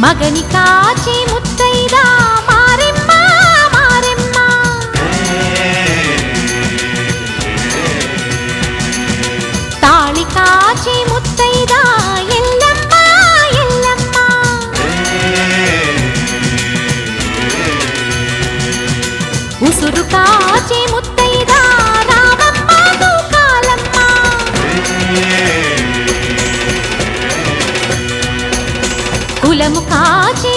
మగని కాచి ముత్తైదా మారెమ్మ మారెమ్మ తాళి కాచి ముత్తైదా ఎల్లమ్మ ఎల్లమ్మ ఉసురు కాచి ముత్తైదా రామమ్మ తూకాలమ్మ కులము కాచి